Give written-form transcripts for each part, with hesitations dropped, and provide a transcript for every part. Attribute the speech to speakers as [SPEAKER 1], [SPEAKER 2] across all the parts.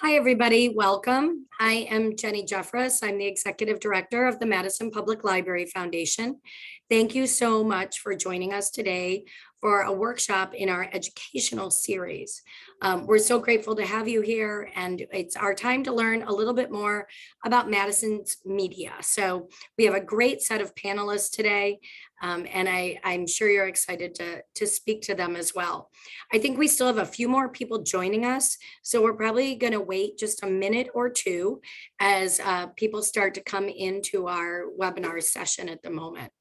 [SPEAKER 1] Hi, everybody. Welcome. I am Jenny Jeffress. I'm the Executive Director of the Madison Public Library Foundation. Thank you so much for joining us today for a workshop in our educational series. We're so grateful to have you here, and it's our time to learn a little bit more about Madison's media. So we have a great set of panelists today, and I'm sure you're excited to speak to them as well. I think we still have a few more people joining us, so we're probably going to wait just a minute or two as people start to come into our webinar session at the moment.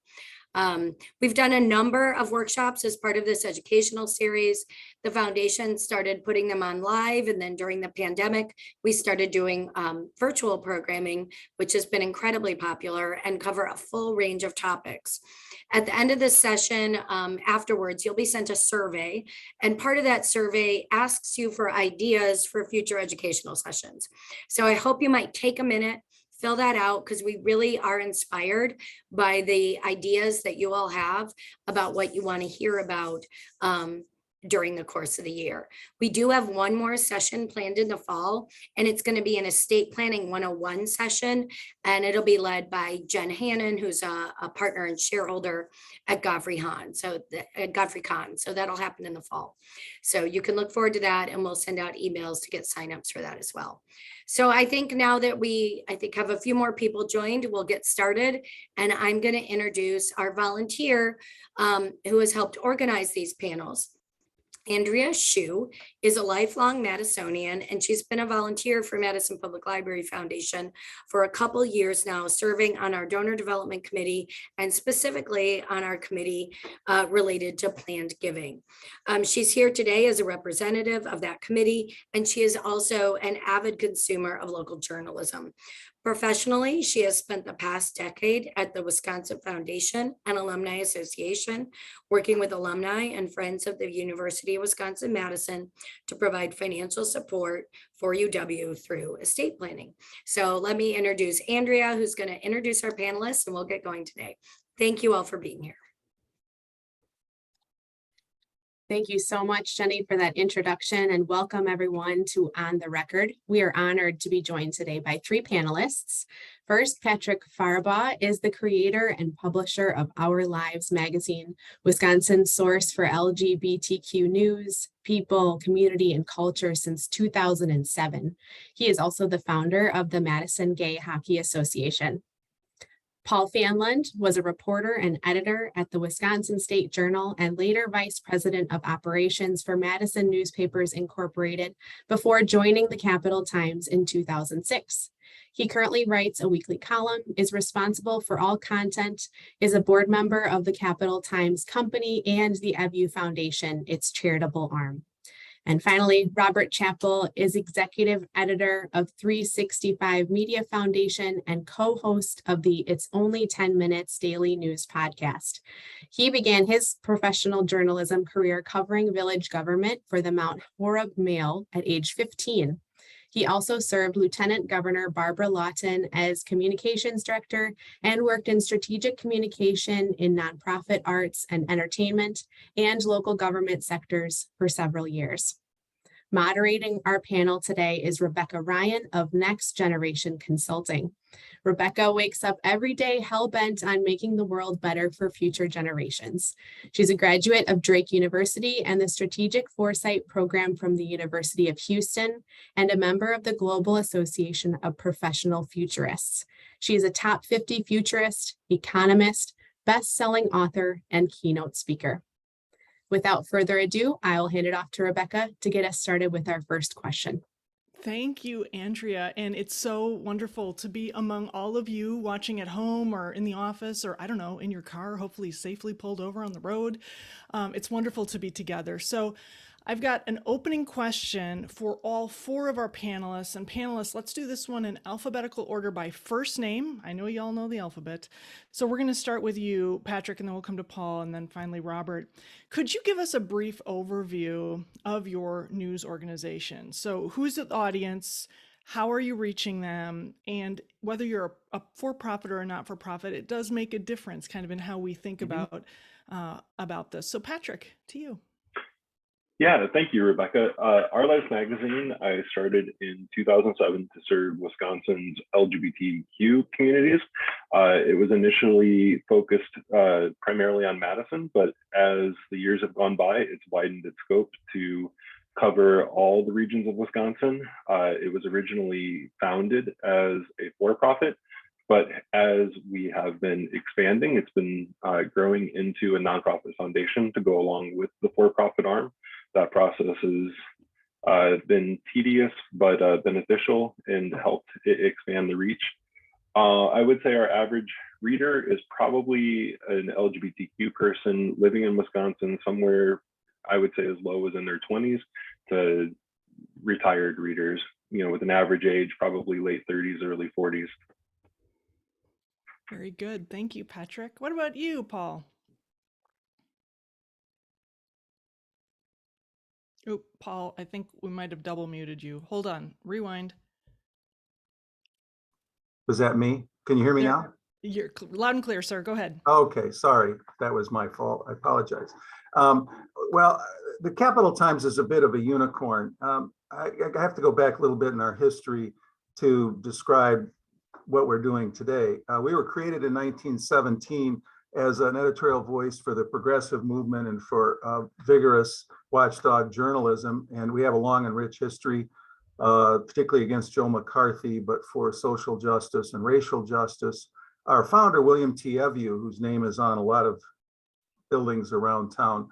[SPEAKER 1] We've done a number of workshops as part of this educational series. The foundation started putting them on live, and then during the pandemic, we started doing virtual programming, which has been incredibly popular and cover a full range of topics. At the end of this session, afterwards, you'll be sent a survey, and part of that survey asks you for ideas for future educational sessions. So I hope you might take a minute, fill that out, because we really are inspired by the ideas that you all have about what you want to hear about during the course of the year. We do have one more session planned in the fall, and it's going to be an estate planning 101 session, and it'll be led by Jen Hannon, who's a partner and shareholder at Godfrey Kahn. So that'll happen in the fall. So you can look forward to that, and we'll send out emails to get signups for that as well. So I think now that we have a few more people joined, we'll get started, and I'm going to introduce our volunteer who has helped organize these panels. Andrea Shu is a lifelong Madisonian, and she's been a volunteer for Madison Public Library Foundation for a couple years now, serving on our donor development committee and specifically on our committee related to planned giving. She's here today as a representative of that committee, and she is also an avid consumer of local journalism. Professionally, she has spent the past decade at the Wisconsin Foundation and Alumni Association, working with alumni and friends of the University of Wisconsin-Madison to provide financial support for UW through estate planning. So let me introduce Andrea, who's going to introduce our panelists, and we'll get going today. Thank you all for being here.
[SPEAKER 2] Thank you so much, Jenny, for that introduction, and welcome everyone to On the Record. We are honored to be joined today by three panelists. First, Patrick Farabaugh is the creator and publisher of Our Lives magazine, Wisconsin's source for LGBTQ news, people, community, and culture since 2007. He is also the founder of the Madison Gay Hockey Association. Paul Fanlund was a reporter and editor at the Wisconsin State Journal and later vice president of operations for Madison Newspapers Incorporated before joining the Capital Times in 2006. He currently writes a weekly column, is responsible for all content, is a board member of the Capital Times Company and the EBU Foundation, its charitable arm. And finally, Robert Chappell is executive editor of 365 Media Foundation and co-host of the It's Only 10 Minutes daily news podcast. He began his professional journalism career covering village government for the Mount Horeb Mail at age 15. He also served Lieutenant Governor Barbara Lawton as communications director and worked in strategic communication in nonprofit arts and entertainment and local government sectors for several years. Moderating our panel today is Rebecca Ryan of Next Generation Consulting. Rebecca wakes up every day hell-bent on making the world better for future generations. She's a graduate of Drake University and the Strategic Foresight Program from the University of Houston and a member of the Global Association of Professional Futurists. She is a top 50 futurist, economist, best-selling author, and keynote speaker. Without further ado, I'll hand it off to Rebecca to get us started with our first question.
[SPEAKER 3] Thank you, Andrea. And it's so wonderful to be among all of you watching at home or in the office or, I don't know, in your car, hopefully safely pulled over on the road. It's wonderful to be together. So I've got an opening question for all four of our panelists. And panelists, let's do this one in alphabetical order by first name. I know you all know the alphabet. So we're going to start with you, Patrick, and then we'll come to Paul, and then finally Robert. Could you give us a brief overview of your news organization? So who's the audience? How are you reaching them? And whether you're a for-profit or a not-for-profit, it does make a difference kind of in how we think about this. So Patrick, to you.
[SPEAKER 4] Yeah, thank you, Rebecca. Our Lives magazine, I started in 2007 to serve Wisconsin's LGBTQ communities. It was initially focused primarily on Madison, but as the years have gone by, it's widened its scope to cover all the regions of Wisconsin. It was originally founded as a for-profit, but as we have been expanding, it's been growing into a nonprofit foundation to go along with the for-profit arm. That process has been tedious, but beneficial and helped expand the reach. I would say our average reader is probably an LGBTQ person living in Wisconsin, somewhere I would say as low as in their 20s to retired readers, with an average age probably late 30s, early 40s.
[SPEAKER 3] Very good. Thank you, Patrick. What about you, Paul? Oh, Paul, I think we might have double muted you. Hold on, rewind.
[SPEAKER 5] Was that me? Can you hear me now?
[SPEAKER 3] You're loud and clear, sir. Go ahead.
[SPEAKER 5] Okay, sorry. That was my fault. I apologize. Well, the Capital Times is a bit of a unicorn. I have to go back a little bit in our history to describe what we're doing today. We were created in 1917 as an editorial voice for the progressive movement and for vigorous watchdog journalism. And we have a long and rich history, particularly against Joe McCarthy, but for social justice and racial justice. Our founder, William T. Eviu, whose name is on a lot of buildings around town,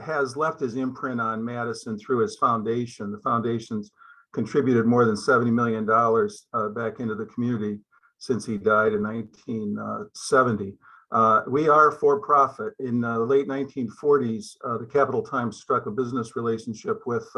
[SPEAKER 5] has left his imprint on Madison through his foundation. The foundation's contributed more than $70 million back into the community since he died in 1970. We are for profit. In the late 1940s, the Capital Times struck a business relationship with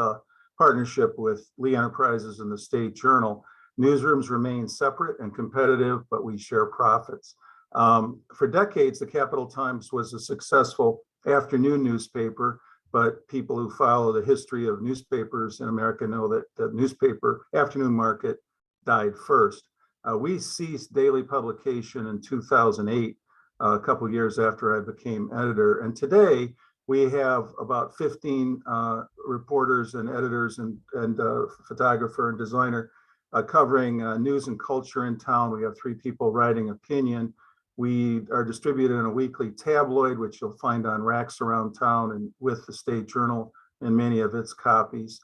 [SPEAKER 5] partnership with Lee Enterprises and the State Journal. Newsrooms remain separate and competitive, but we share profits. For decades, the Capital Times was a successful afternoon newspaper, but people who follow the history of newspapers in America know that the newspaper afternoon market died first. We ceased daily publication in 2008, a couple of years after I became editor. And today we have about 15 reporters and editors and photographer and designer covering news and culture in town. We have 3 people writing opinion. We are distributed in a weekly tabloid, which you'll find on racks around town and with the State Journal and many of its copies.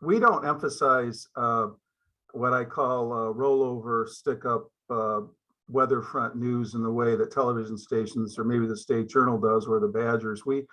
[SPEAKER 5] We don't emphasize what I call rollover, stick up weatherfront news in the way that television stations or maybe the State Journal does, or the Badgers. We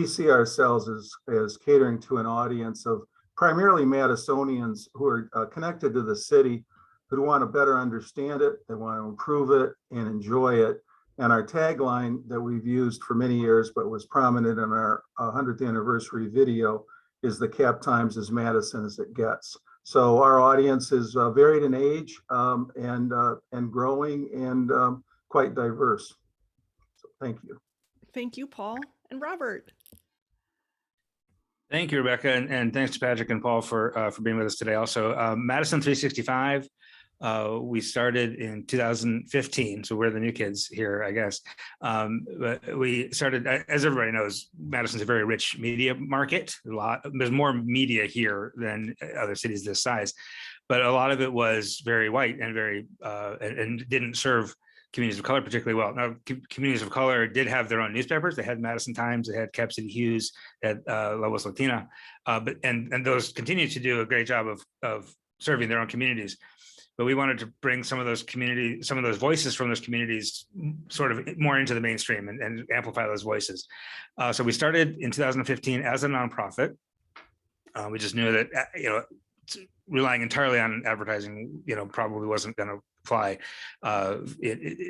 [SPEAKER 5] see ourselves as catering to an audience of primarily Madisonians who are connected to the city, who want to better understand it, they want to improve it and enjoy it. And our tagline that we've used for many years, but was prominent in our 100th anniversary video, is "The Cap Times as Madison as it gets." So our audience is varied in age and growing and quite diverse. So thank you.
[SPEAKER 3] Thank you, Paul. And Robert.
[SPEAKER 6] Thank you, Rebecca, and thanks to Patrick and Paul for being with us today. Also, Madison 365. We started in 2015, so we're the new kids here, I guess. But we started, as everybody knows, Madison's a very rich media market. There's more media here than other cities this size, but a lot of it was very white and very and didn't serve communities of color particularly well. Now, communities of color did have their own newspapers. They had Madison Times, they had Cap City Hughes, they had La Voz Latina, but those continue to do a great job of serving their own communities. But we wanted to bring some of those voices from those communities sort of more into the mainstream and amplify those voices. So we started in 2015 as a nonprofit. We just knew that, relying entirely on advertising, probably wasn't going to fly.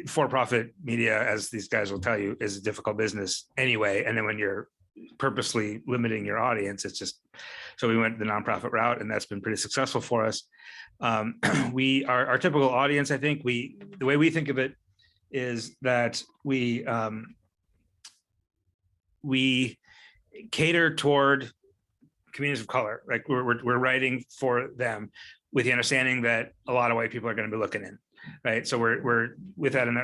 [SPEAKER 6] For-profit media, as these guys will tell you, is a difficult business anyway. And then when you're purposely limiting your audience, it's just, so we went the nonprofit route, and that's been pretty successful for us. Our typical audience, I think the way we think of it is that we cater toward communities of color. Like we're writing for them with the understanding that a lot of white people are going to be looking in, right? So we're with that in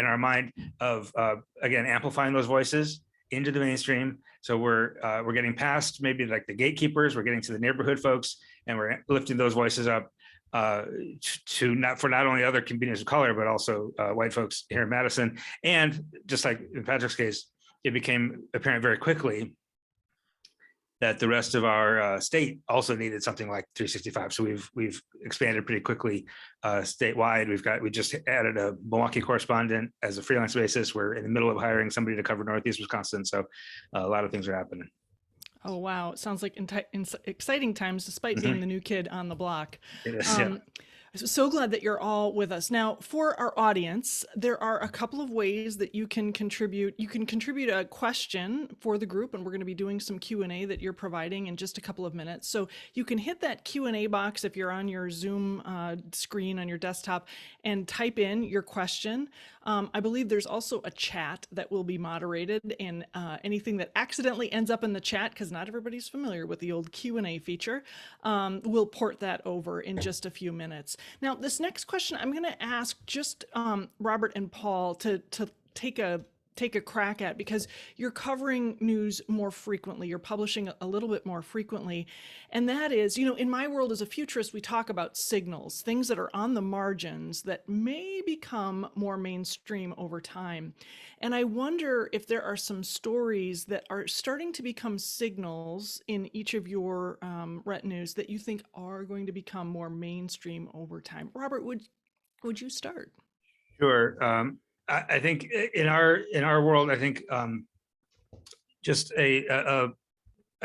[SPEAKER 6] our mind of again amplifying those voices into the mainstream, So we're getting past maybe like the gatekeepers, we're getting to the neighborhood folks, and we're lifting those voices up to not only other communities of color, but also white folks here in Madison. And just like in Patrick's case, it became apparent very quickly that the rest of our state also needed something like 365. So we've expanded pretty quickly statewide. We just added a Milwaukee correspondent as a freelance basis. We're in the middle of hiring somebody to cover Northeast Wisconsin. So a lot of things are happening.
[SPEAKER 3] Oh, wow. It sounds like exciting times, despite being the new kid on the block.
[SPEAKER 6] It is, yeah.
[SPEAKER 3] So glad that you're all with us. Now, for our audience, there are a couple of ways that you can contribute. You can contribute a question for the group, and we're going to be doing some Q&A that you're providing in just a couple of minutes. So you can hit that Q&A box if you're on your Zoom screen on your desktop and type in your question. I believe there's also a chat that will be moderated, and anything that accidentally ends up in the chat, because not everybody's familiar with the old Q&A feature, we'll port that over in just a few minutes. Now, this next question, I'm going to ask just Robert and Paul to take a crack at, because you're covering news more frequently, you're publishing a little bit more frequently. And that is, in my world as a futurist, we talk about signals, things that are on the margins that may become more mainstream over time. And I wonder if there are some stories that are starting to become signals in each of your retinues that you think are going to become more mainstream over time. Robert, would you start?
[SPEAKER 6] Sure. I think in our world, I think just I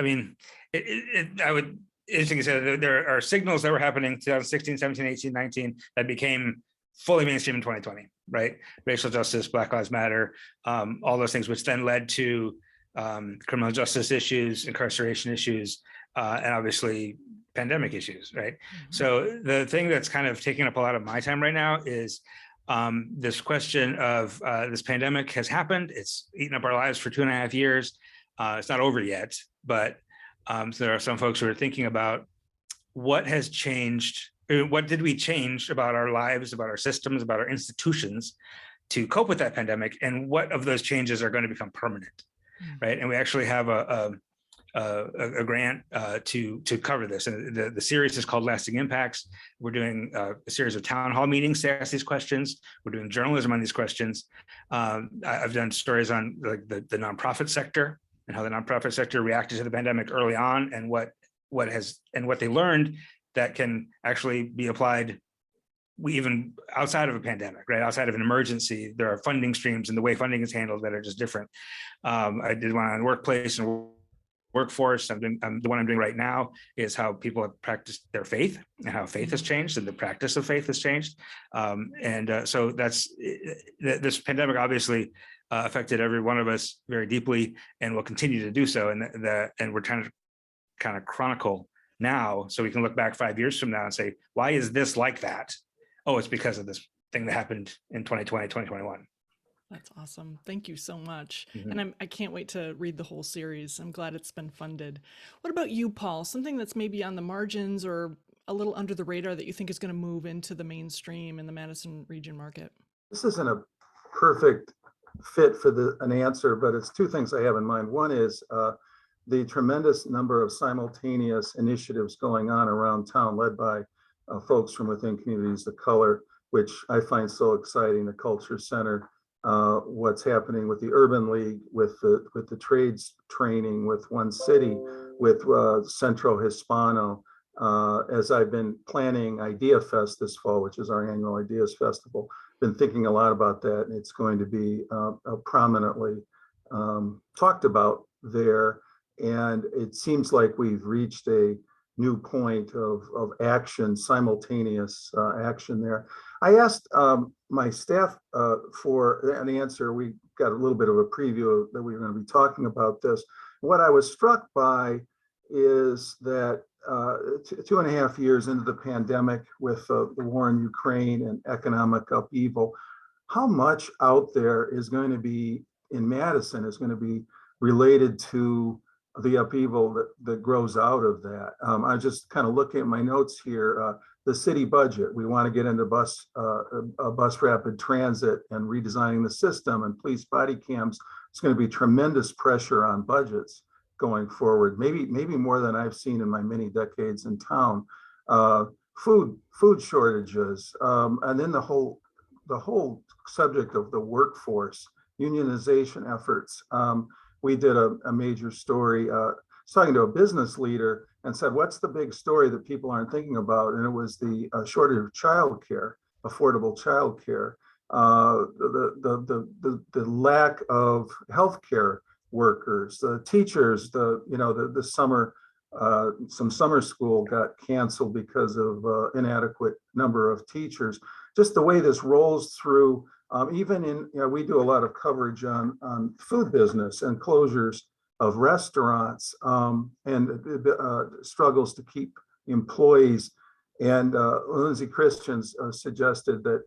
[SPEAKER 6] would interesting to say that there are signals that were happening 2016, 17, 18, 19 that became fully mainstream in 2020, right? Racial justice, Black Lives Matter, all those things, which then led to criminal justice issues, incarceration issues, and obviously pandemic issues, right? Mm-hmm. So the thing that's kind of taking up a lot of my time right now is this question of this pandemic has happened. It's eaten up our lives for 2.5 years. It's not over yet, but so there are some folks who are thinking about what has changed. What did we change about our lives, about our systems, about our institutions to cope with that pandemic? And what of those changes are going to become permanent, right? And we actually have a grant to cover this. And the series is called Lasting Impacts. We're doing a series of town hall meetings to ask these questions. We're doing journalism on these questions. I've done stories on the nonprofit sector and how the nonprofit sector reacted to the pandemic early on, and what they learned that can actually be applied even outside of a pandemic, right? Outside of an emergency, there are funding streams and the way funding is handled that are just different. I did one on workplace and workforce. The one I'm doing right now is how people have practiced their faith and how faith has changed and the practice of faith has changed. So that's this pandemic obviously affected every one of us very deeply and will continue to do so. And we're trying to kind of chronicle now so we can look back 5 years from now and say, why is this like that? Oh, it's because of this thing that happened in 2020, 2021.
[SPEAKER 3] That's awesome. Thank you so much.
[SPEAKER 6] Mm-hmm.
[SPEAKER 3] And I can't wait to read the whole series. I'm glad it's been funded. What about you, Paul? Something that's maybe on the margins or a little under the radar that you think is going to move into the mainstream in the Madison region market?
[SPEAKER 5] This isn't a perfect fit for an answer, but it's two things I have in mind. One is the tremendous number of simultaneous initiatives going on around town led by folks from within communities of color, which I find so exciting. The Culture Center, what's happening with the Urban League, with the trades training, with One City, with Centro Hispano, as I've been planning Idea Fest this fall, which is our annual Ideas Festival. Been thinking a lot about that, and it's going to be prominently talked about there. And it seems like we've reached a new point of action, simultaneous action there. I asked my staff for an answer. We got a little bit of a preview that we were going to be talking about this. What I was struck by is that 2.5 years into the pandemic with the war in Ukraine and economic upheaval, how much out there is going to be in Madison is going to be related to the upheaval that grows out of that. I just kind of looking at my notes here, the city budget. We want to get into bus rapid transit and redesigning the system and police body cams. It's going to be tremendous pressure on budgets. going forward, maybe more than I've seen in my many decades in town. Food shortages, and then the whole subject of the workforce, unionization efforts. We did a major story talking to a business leader and said, what's the big story that people aren't thinking about? And it was the shortage of childcare, affordable childcare, the lack of healthcare workers, the teachers, the summer, some summer school got canceled because of inadequate number of teachers. Just the way this rolls through, even in, we do a lot of coverage on food business and closures of restaurants, and struggles to keep employees. And Lindsay Christians suggested that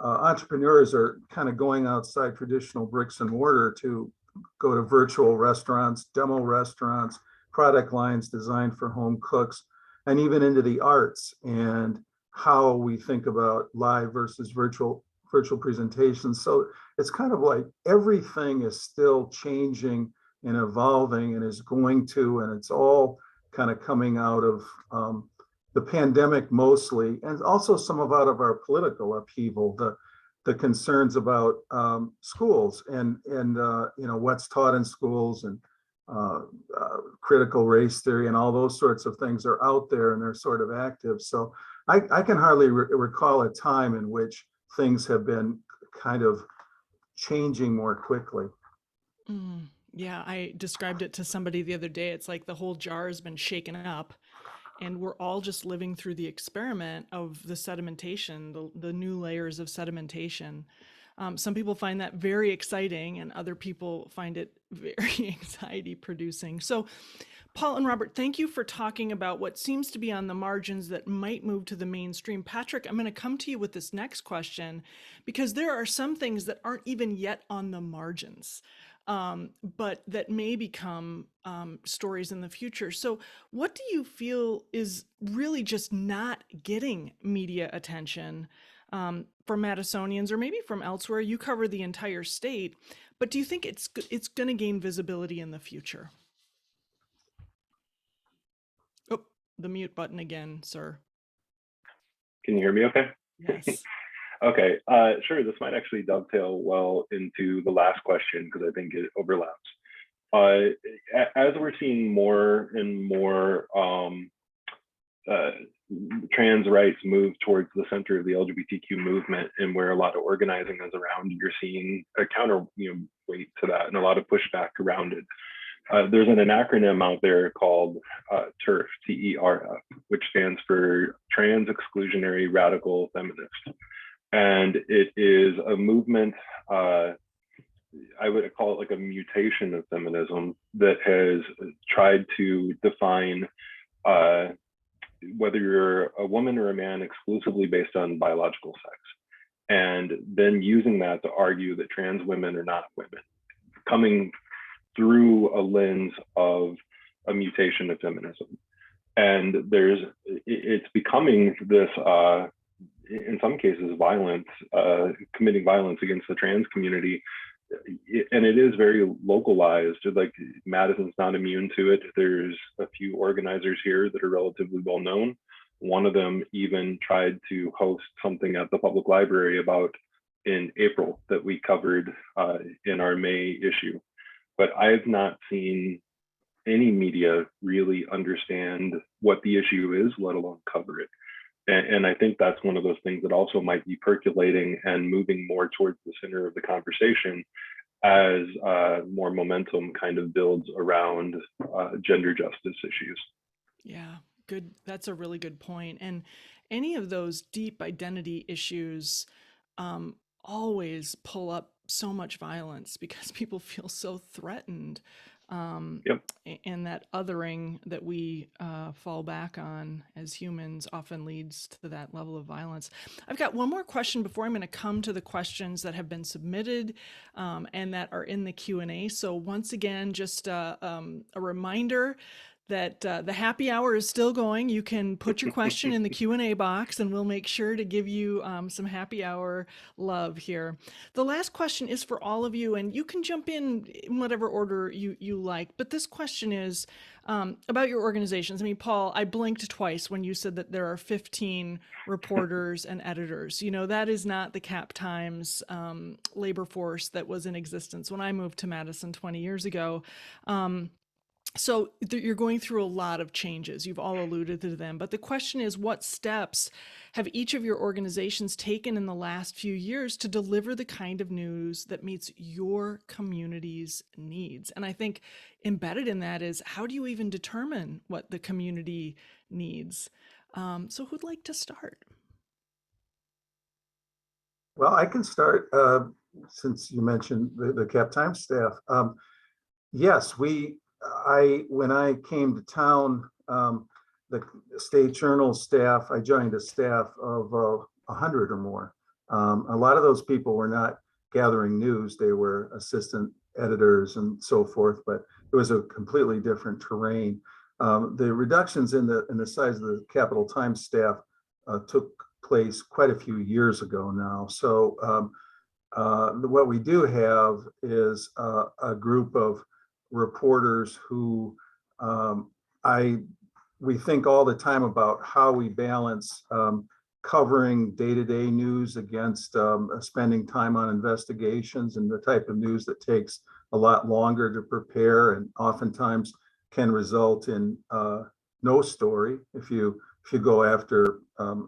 [SPEAKER 5] entrepreneurs are kind of going outside traditional bricks and mortar to go to virtual restaurants, demo restaurants, product lines designed for home cooks, and even into the arts and how we think about live versus virtual presentations. So it's kind of like everything is still changing and evolving and is going to, and it's all kind of coming out of the pandemic mostly, and also some out of our political upheaval, the concerns about schools and what's taught in schools, and critical race theory and all those sorts of things are out there and they're sort of active. So I can hardly recall a time in which things have been kind of changing more quickly.
[SPEAKER 3] Yeah, I described it to somebody the other day. It's like the whole jar has been shaken up and we're all just living through the experiment of the sedimentation, the new layers of sedimentation. Some people find that very exciting and other people find it very anxiety producing. So Paul and Robert, thank you for talking about what seems to be on the margins that might move to the mainstream. Patrick, I'm going to come to you with this next question because there are some things that aren't even yet on the margins, but that may become stories in the future. So what do you feel is really just not getting media attention from Madisonians or maybe from elsewhere? You cover the entire state, but do you think it's going to gain visibility in the future? Oh, the mute button again, sir.
[SPEAKER 4] Can you hear me okay?
[SPEAKER 3] Yes.
[SPEAKER 4] Okay, sure. This might actually dovetail well into the last question because I think it overlaps. As we're seeing more and more trans rights move towards the center of the LGBTQ movement, and where a lot of organizing is around, you're seeing a counterweight to that and a lot of pushback around it. There's an acronym out there called TERF, T-E-R-F, which stands for Trans Exclusionary Radical Feminist. And it is a movement, I would call it like a mutation of feminism that has tried to define whether you're a woman or a man exclusively based on biological sex, and then using that to argue that trans women are not women, coming through a lens of a mutation of feminism. And it's becoming this, in some cases, violence, committing violence against the trans community. And it is very localized. Like Madison's not immune to it. There's a few organizers here that are relatively well known. One of them even tried to host something at the public library about in April that we covered in our May issue. But I've not seen any media really understand what the issue is, let alone cover it. And I think that's one of those things that also might be percolating and moving more towards the center of the conversation as more momentum kind of builds around gender justice issues.
[SPEAKER 3] Yeah, good. That's a really good point. And any of those deep identity issues always pull up so much violence because people feel so threatened.
[SPEAKER 4] Yep.
[SPEAKER 3] And that othering that we fall back on as humans often leads to that level of violence. I've got one more question before I'm going to come to the questions that have been submitted and that are in the Q&A. So once again, just a reminder that the happy hour is still going. You can put your question in the Q&A box and we'll make sure to give you some happy hour love here. The last question is for all of you, and you can jump in whatever order you like. But this question is about your organizations. I mean, Paul, I blinked twice when you said that there are 15 reporters and editors. You know, that is not the Cap Times labor force that was in existence when I moved to Madison 20 years ago. So you're going through a lot of changes. You've all alluded to them. But the question is, what steps have each of your organizations taken in the last few years to deliver the kind of news that meets your community's needs? And I think embedded in that is, how do you even determine what the community needs? So who'd like to start?
[SPEAKER 5] Well, I can start since you mentioned the Cap Times staff. Yes, when I came to town, the State Journal staff, I joined a staff of 100 or more. A lot of those people were not gathering news. They were assistant editors and so forth, but it was a completely different terrain. The reductions in the size of the Capital Times staff took place quite a few years ago now. So what we do have is a group of reporters who we think all the time about how we balance covering day-to-day news against spending time on investigations and the type of news that takes a lot longer to prepare and oftentimes can result in no story. If you go after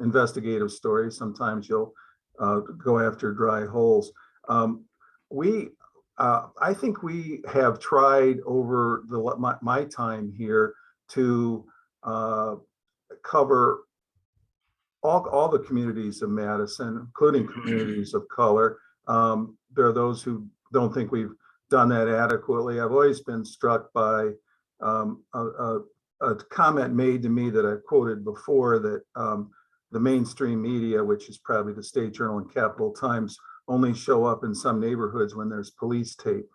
[SPEAKER 5] investigative stories, sometimes you'll go after dry holes. I think we have tried over my time here to cover all the communities of Madison, including communities of color. There are those who don't think we've done that adequately. I've always been struck by a comment made to me that I quoted before, that the mainstream media, which is probably the State Journal and Capital Times, only show up in some neighborhoods when there's police tape.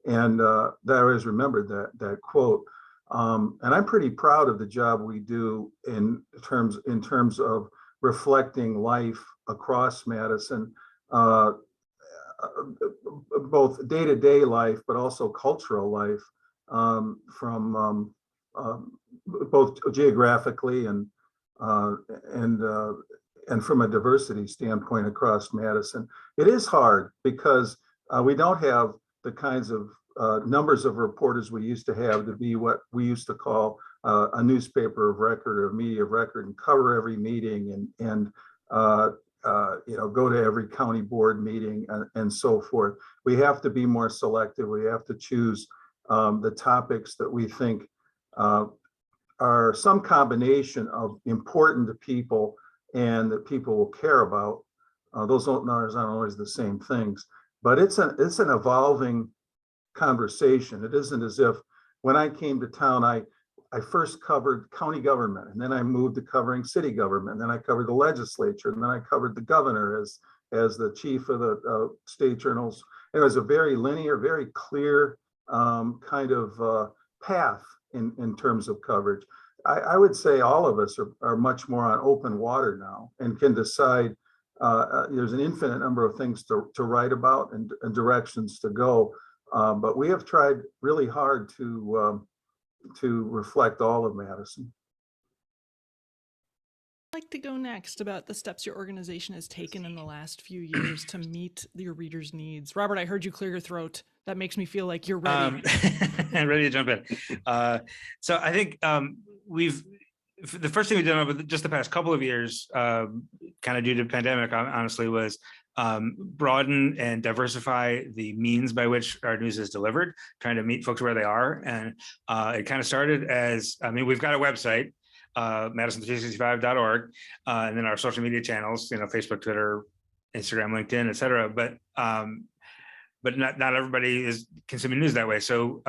[SPEAKER 5] And I always remembered that quote. And I'm pretty proud of the job we do in terms of reflecting life across Madison, both day-to-day life, but also cultural life, from both geographically and from a diversity standpoint across Madison. It is hard because we don't have the kinds of numbers of reporters we used to have to be what we used to call a newspaper of record or media of record, and cover every meeting and go to every county board meeting and so forth. We have to be more selective. We have to choose the topics that we think are some combination of important to people and that people will care about. Those aren't always the same things, but it's an evolving conversation. It isn't as if when I came to town, I first covered county government, and then I moved to covering city government, and then I covered the legislature, and then I covered the governor as the chief of the State Journals. It was a very linear, very clear kind of path in terms of coverage. I would say all of us are much more on open water now and can decide. There's an infinite number of things to write about and directions to go, but we have tried really hard to reflect all of Madison.
[SPEAKER 3] I'd like to go next about the steps your organization has taken in the last few years to meet your readers' needs. Robert, I heard you clear your throat. That makes me feel like you're ready.
[SPEAKER 6] And ready to jump in. So I think the first thing we've done over just the past couple of years, kind of due to the pandemic, honestly, was broaden and diversify the means by which our news is delivered, trying to meet folks where they are. And it kind of started as, we've got a website, Madison365.org, and then our social media channels, Facebook, Twitter, Instagram, LinkedIn, et cetera. But not everybody is consuming news that way. So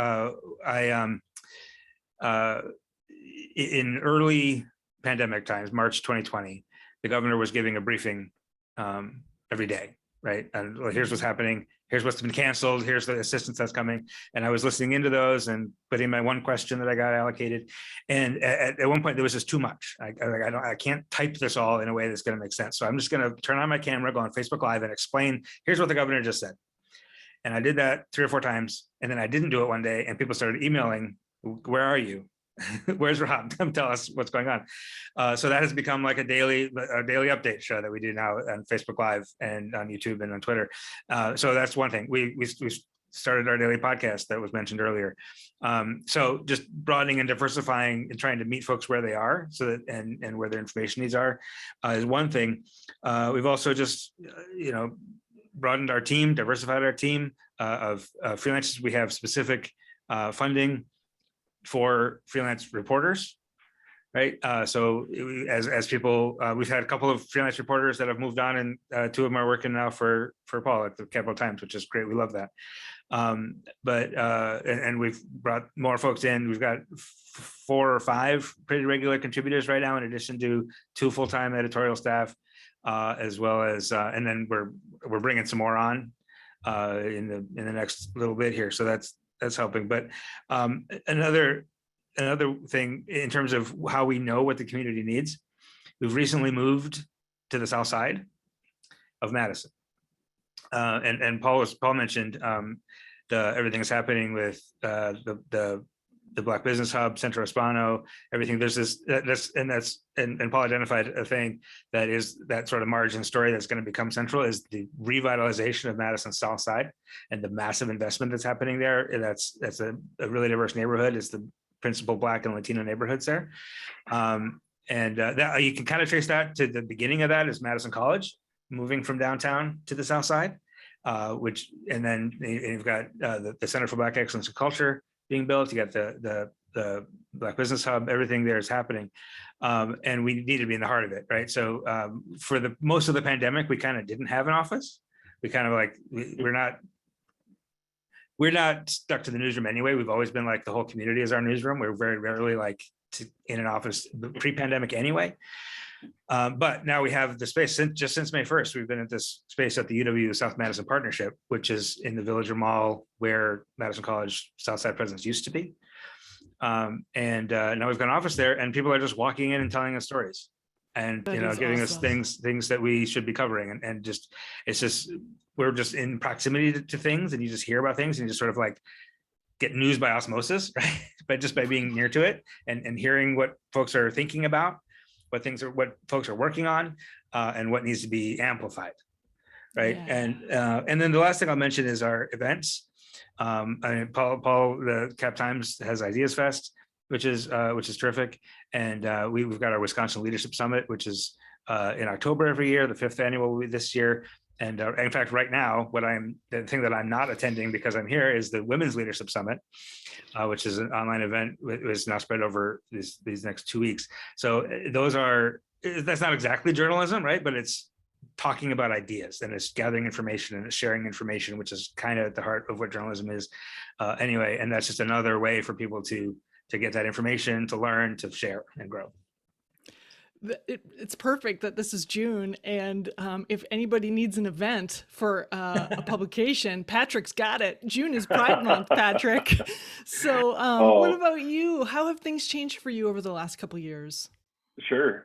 [SPEAKER 6] in early pandemic times, March 2020, the governor was giving a briefing every day, right? And well, here's what's happening. Here's what's been canceled. Here's the assistance that's coming. And I was listening into those and putting my one question that I got allocated. And at one point there was just too much. I can't type this all in a way that's going to make sense. So I'm just going to turn on my camera, go on Facebook Live and explain, here's what the governor just said. And I did that 3 or 4 times. And then I didn't do it one day and people started emailing, where are you? Where's Rob? Come tell us what's going on. So that has become like a daily update show that we do now on Facebook Live and on YouTube and on Twitter. So that's one thing. We started our daily podcast that was mentioned earlier. So just broadening and diversifying and trying to meet folks where they are, so that and where their information needs are is one thing. We've also just broadened our team, diversified our team of freelancers. We have specific funding for freelance reporters, right? So as people, we've had a couple of freelance reporters that have moved on, and 2 of them are working now for Paul at the Capital Times, which is great. We love that. And we've brought more folks in. We've got 4 or 5 pretty regular contributors right now, in addition to 2 full-time editorial staff, as well as, and then we're bringing some more on in the next little bit here. So that's helping. But another thing in terms of how we know what the community needs, we've recently moved to the south side of Madison. And Paul Mentioned everything that's happening with the Black Business Hub, Centro Hispano, everything. There's and Paul identified a thing that is that sort of margin story that's going to become central, is the revitalization of Madison's South Side and the massive investment that's happening there. That's a really diverse neighborhood. It's the principal Black and Latino neighborhoods there. That you can kind of trace that to the beginning of that is Madison College moving from downtown to the South Side, and then you've got the Center for Black Excellence in Culture being built. You got the Black Business Hub. Everything there is happening, and we need to be in the heart of it, right? So for the most of the pandemic, we kind of didn't have an office. We kind of like we're not stuck to the newsroom anyway. We've always been like the whole community is our newsroom. We're very rarely like in an office pre-pandemic anyway. But now we have the space since May 1st. We've been at this space at the UW South Madison Partnership, which is in the Villager Mall where Madison College Southside Presence used to be. Now we've got an office there, and people are just walking in and telling us stories, and giving us things that we should be covering, and just we're just in proximity to things, and you just hear about things, and you just sort of like get news by osmosis, right? But just by being near to it and hearing what folks are thinking about, what folks are working on, and what needs to be amplified, right? Yeah. And then the last thing I'll mention is our events. Paul, the Cap Times has Ideas Fest, which is terrific, and we've got our Wisconsin Leadership Summit, which is in October every year. The 5th annual will be this year. And in fact, right now, the thing that I'm not attending because I'm here is the Women's Leadership Summit, which is an online event. It was now spread over these next 2 weeks. So that's not exactly journalism, right? But it's talking about ideas, and it's gathering information, and it's sharing information, which is kind of at the heart of what journalism is anyway. And that's just another way for people to get that information, to learn, to share and grow.
[SPEAKER 3] It's perfect that this is June, and if anybody needs an event for a publication, Patrick's got it. June is Pride Month, Patrick. So what about you? How have things changed for you over the last couple of years?
[SPEAKER 4] Sure.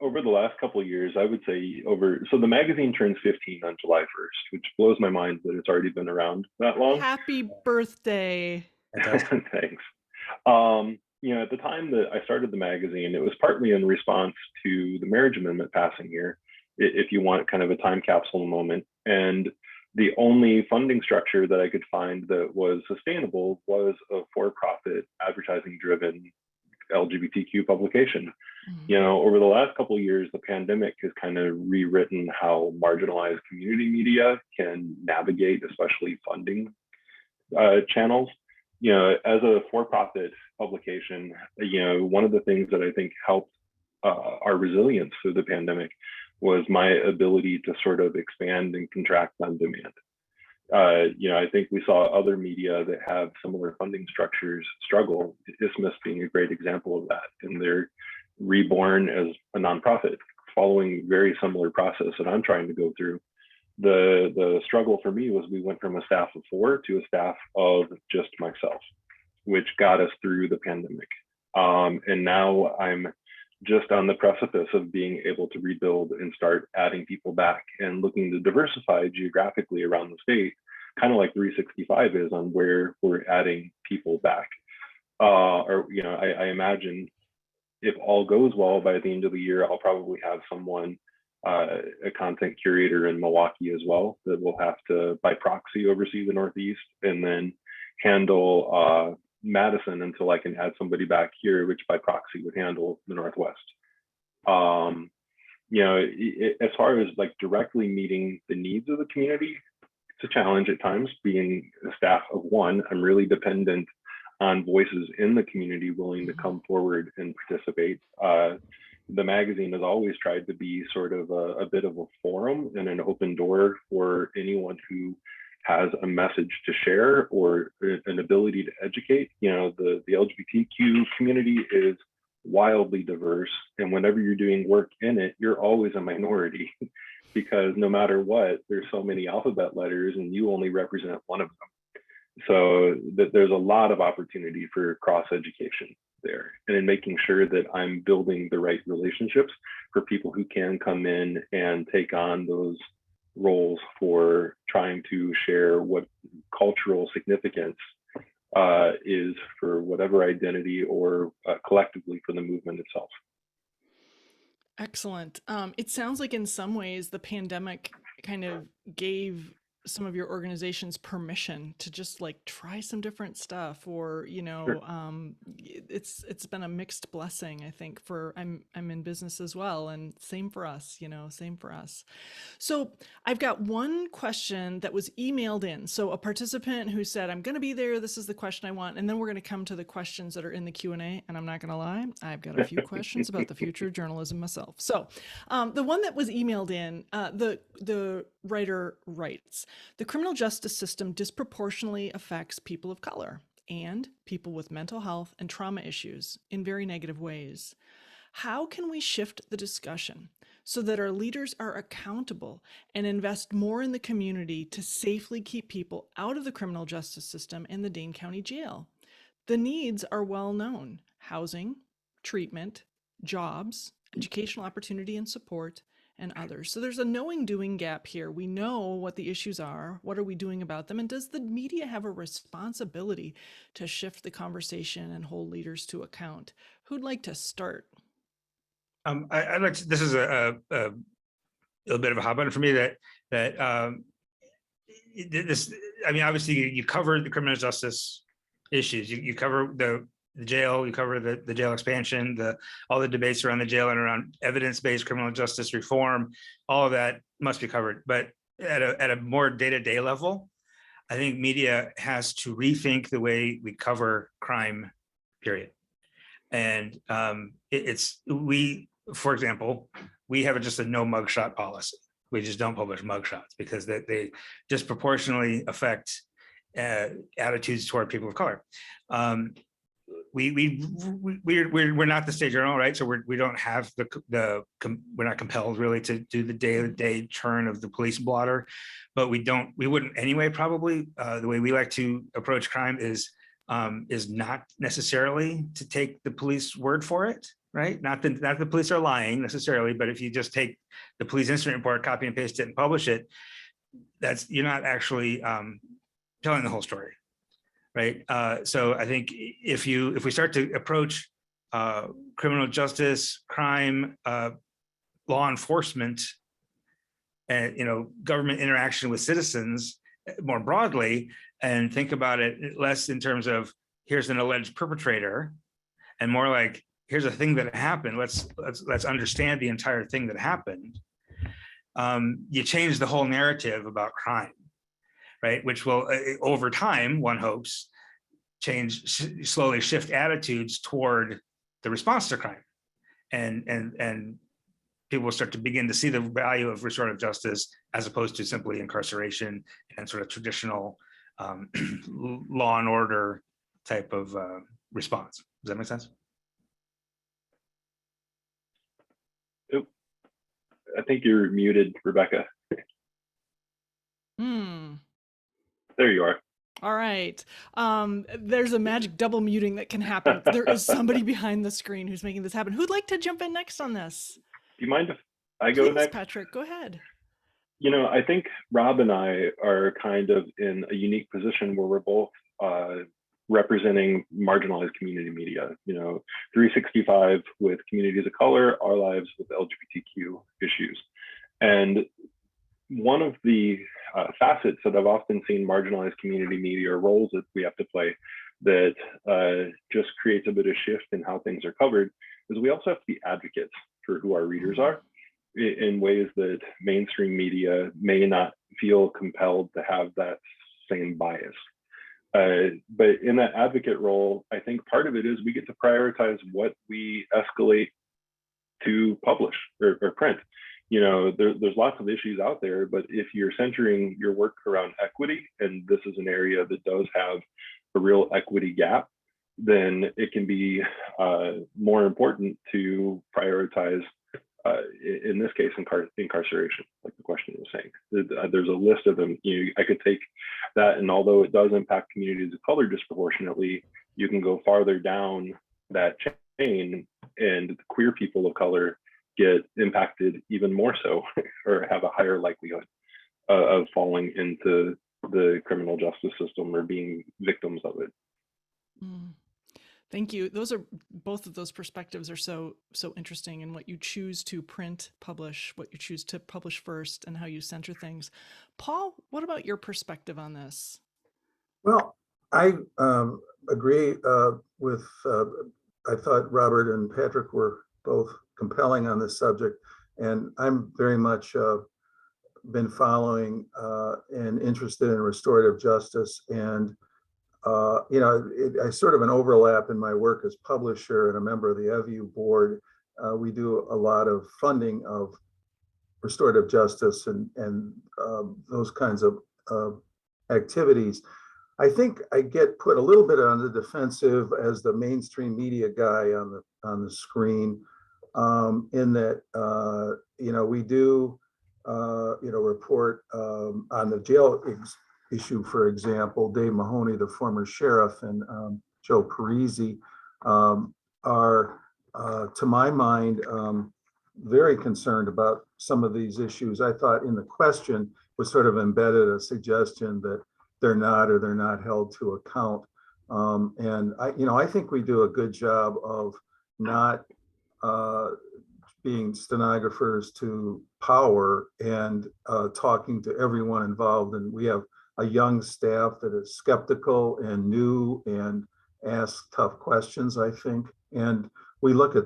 [SPEAKER 4] Over the last couple of years, I would say so the magazine turns 15 on July 1st, which blows my mind that it's already been around that long.
[SPEAKER 3] Happy birthday.
[SPEAKER 4] Thanks. At the time that I started the magazine, it was partly in response to the marriage amendment passing here, if you want kind of a time capsule moment. And the only funding structure that I could find that was sustainable was a for-profit, advertising-driven LGBTQ publication. Mm-hmm. Over the last couple of years, the pandemic has kind of rewritten how marginalized community media can navigate, especially funding channels. As a for-profit publication, one of the things that I think helped our resilience through the pandemic was my ability to sort of expand and contract on demand. I think we saw other media that have similar funding structures struggle, Isthmus being a great example of that. And they're reborn as a nonprofit, following very similar process that I'm trying to go through. The struggle for me was we went from a staff of 4 to a staff of just myself, which got us through the pandemic. And now I'm just on the precipice of being able to rebuild and start adding people back and looking to diversify geographically around the state, kind of like 365 is on where we're adding people back. I imagine if all goes well, by the end of the year, I'll probably have someone, a content curator in Milwaukee as well, that will have to, by proxy, oversee the Northeast, and then handle Madison until I can add somebody back here, which by proxy would handle the Northwest. As far as like directly meeting the needs of the community, it's a challenge at times. Being a staff of 1, I'm really dependent on voices in the community willing to come forward and participate. The magazine has always tried to be sort of a bit of a forum and an open door for anyone who has a message to share or an ability to educate. The LGBTQ community is wildly diverse, and whenever you're doing work in it, you're always a minority because no matter what, there's so many alphabet letters and you only represent one of them. So there's a lot of opportunity for cross education there, and in making sure that I'm building the right relationships for people who can come in and take on those roles for trying to share what cultural significance is for whatever identity or collectively for the movement itself.
[SPEAKER 3] Excellent. It sounds like in some ways the pandemic kind of gave some of your organizations permission to just like try some different stuff, or it's been a mixed blessing, I think. I'm in business as well, and same for us. So I've got one question that was emailed in. So a participant who said, I'm going to be there, this is the question I want, and then we're going to come to the questions that are in the Q&A. And I'm not going to lie, I've got a few questions about the future of journalism myself. So the one that was emailed in, the writer writes, the criminal justice system disproportionately affects people of color and people with mental health and trauma issues in very negative ways. How can we shift the discussion so that our leaders are accountable and invest more in the community to safely keep people out of the criminal justice system and the Dane County Jail? The needs are well known: housing, treatment, jobs, educational opportunity and support, and others. So there's a knowing doing gap here. We know what the issues are. What are we doing about them? And does the media have a responsibility to shift the conversation and hold leaders to account? Who'd like to start?
[SPEAKER 6] I'd like to, this is a little bit of a hot button for me this, I mean, obviously you cover the criminal justice issues, you cover the jail, you cover the jail expansion, all the debates around the jail and around evidence-based criminal justice reform, all of that must be covered. But at a more day-to-day level, I think media has to rethink the way we cover crime, period. And for example, we have just a no mugshot policy. We just don't publish mugshots because they disproportionately affect attitudes toward people of color. We're not the state journal, right? So we don't have we're not compelled really to do the day-to-day churn of the police blotter, but we wouldn't anyway. Probably the way we like to approach crime is not necessarily to take the police word for it, right? Not that the police are lying necessarily, but if you just take the police incident report, copy and paste it, and publish it, you're not actually telling the whole story. Right. So I think if we start to approach criminal justice, crime, law enforcement, and government interaction with citizens more broadly, and think about it less in terms of here's an alleged perpetrator, and more like here's a thing that happened. Let's understand the entire thing that happened. You change the whole narrative about crime. Right, which will, over time, one hopes, slowly shift attitudes toward the response to crime, and people will start to begin to see the value of restorative justice as opposed to simply incarceration and sort of traditional law and order type of response. Does that make sense?
[SPEAKER 4] Oh, I think you're muted, Rebecca. There you are.
[SPEAKER 3] All right. There's a magic double muting that can happen. There is somebody behind the screen who's making this happen. Who'd like to jump in next on this?
[SPEAKER 4] Do you mind if I go
[SPEAKER 3] Please,
[SPEAKER 4] next?
[SPEAKER 3] Patrick, go ahead.
[SPEAKER 4] I think Rob and I are kind of in a unique position where we're both representing marginalized community media, 365 with communities of color, our lives with LGBTQ issues. And one of the facets that I've often seen marginalized community media, or roles that we have to play, that just creates a bit of shift in how things are covered, is we also have to be advocates for who our readers are in ways that mainstream media may not feel compelled to have that same bias. But in that advocate role, I think part of it is we get to prioritize what we escalate to publish or print. There's lots of issues out there, but if you're centering your work around equity, and this is an area that does have a real equity gap, then it can be more important to prioritize, in this case, incarceration, like the question was saying. There's a list of them. I could take that, and although it does impact communities of color disproportionately, you can go farther down that chain, and queer people of color get impacted even more so, or have a higher likelihood of falling into the criminal justice system or being victims of it.
[SPEAKER 3] Thank you. Both of those perspectives are so interesting, and what you choose to print, publish, what you choose to publish first, and how you center things. Paul, what about your perspective on this?
[SPEAKER 5] Well, I agree with, I thought Robert and Patrick were both compelling on this subject, and I'm very much been following and interested in restorative justice, and I sort of an overlap in my work as publisher and a member of the EVU board. We do a lot of funding of restorative justice and those kinds of activities. I think I get put a little bit on the defensive as the mainstream media guy on the screen, in that we do report on the jail issue, for example. Dave Mahoney, the former sheriff, and Joe Parisi are, to my mind, very concerned about some of these issues. I thought in the question was sort of embedded a suggestion that they're not held to account. And I think we do a good job of not being stenographers to power and talking to everyone involved. And we have a young staff that is skeptical and new and asks tough questions, I think. And we look at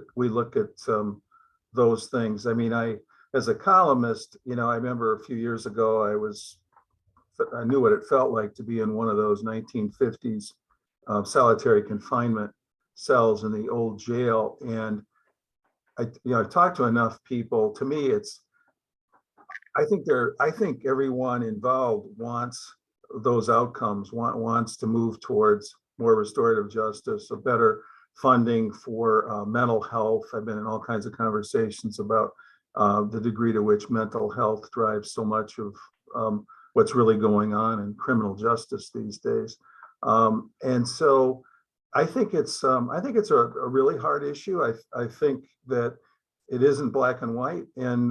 [SPEAKER 5] those things. I mean, as a columnist, I remember a few years ago, I knew what it felt like to be in one of those 1950s solitary confinement cells in the old jail. And I've talked to enough people. To me, I think everyone involved wants those outcomes, wants to move towards more restorative justice, a better funding for mental health. I've been in all kinds of conversations about the degree to which mental health drives so much of what's really going on in criminal justice these days. And so I think it's a really hard issue. I think that it isn't black and white, and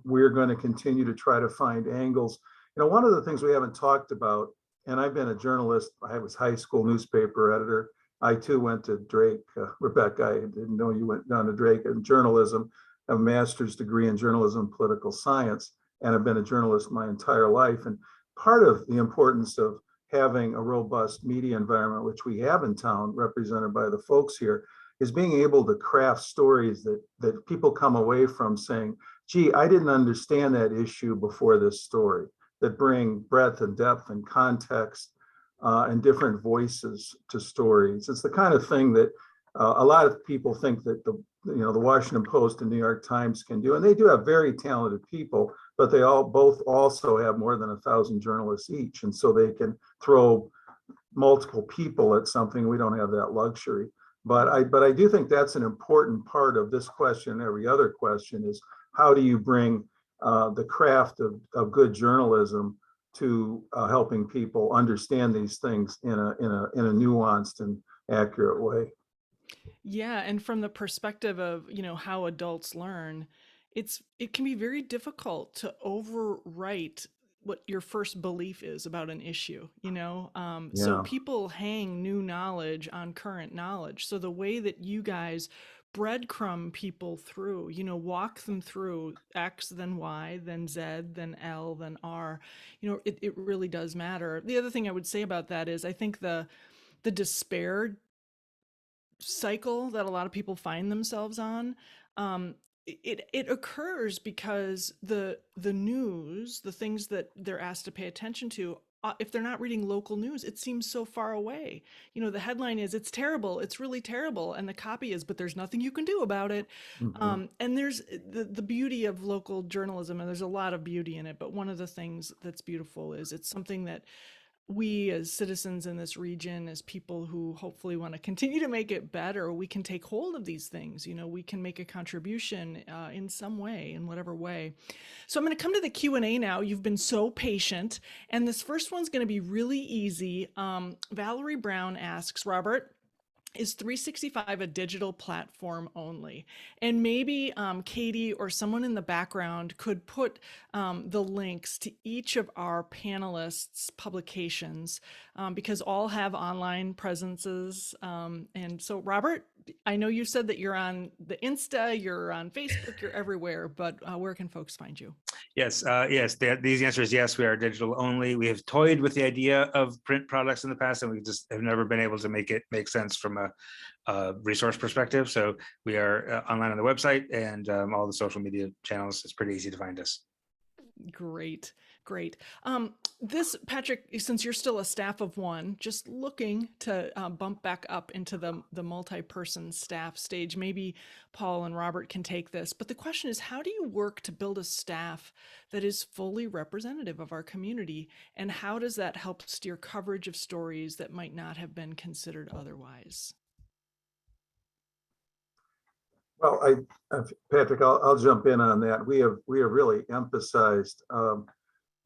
[SPEAKER 5] we're going to continue to try to find angles. One of the things we haven't talked about, and I've been a journalist. I was high school newspaper editor. I too went to Drake. Rebecca, I didn't know you went down to Drake in journalism. I have a master's degree in journalism and political science, and I've been a journalist my entire life. And part of the importance of having a robust media environment, which we have in town, represented by the folks here, is being able to craft stories that people come away from saying, gee, I didn't understand that issue before this story, that bring breadth and depth and context and different voices to stories. It's the kind of thing that a lot of people think that the Washington Post and New York Times can do, and they do have very talented people, but they both also have more than 1,000 journalists each, and so they can throw multiple people at something. We don't have that luxury. But I do think that's an important part of this question and every other question is, how do you bring the craft of good journalism to helping people understand these things in a nuanced and accurate way.
[SPEAKER 3] Yeah, and from the perspective of, how adults learn, it can be very difficult to overwrite what your first belief is about an issue. So
[SPEAKER 5] Yeah.
[SPEAKER 3] people hang new knowledge on current knowledge. So the way that you guys breadcrumb people through, walk them through X, then Y, then Z, then L, then R, it really does matter. The other thing I would say about that is I think the despair cycle that a lot of people find themselves on, it occurs because the news, the things that they're asked to pay attention to, if they're not reading local news, it seems so far away. The headline is, it's terrible, it's really terrible, and the copy is, but there's nothing you can do about it. And there's the beauty of local journalism, and there's a lot of beauty in it, but one of the things that's beautiful is it's something that we as citizens in this region, as people who hopefully want to continue to make it better, we can take hold of these things. We can make a contribution in some way, in whatever way. So I'm going to come to the Q&A now. You've been so patient, and this first one's going to be really easy. Valerie Brown asks, Robert, is 365 a digital platform only? And maybe Katie or someone in the background could put the links to each of our panelists' publications, because all have online presences. And so, Robert, I know you said that you're on the Insta, you're on Facebook, you're everywhere, but where can folks find you?
[SPEAKER 6] Yes, the easy answer is yes, we are digital only. We have toyed with the idea of print products in the past, and we just have never been able to make it make sense from a resource perspective. So we are online on the website and all the social media channels. It's pretty easy to find us.
[SPEAKER 3] Great. This, Patrick, since you're still a staff of one, just looking to bump back up into the multi-person staff stage. Maybe Paul and Robert can take this, but the question is, how do you work to build a staff that is fully representative of our community? And how does that help steer coverage of stories that might not have been considered otherwise?
[SPEAKER 5] Well, Patrick, I'll jump in on that. We have really emphasized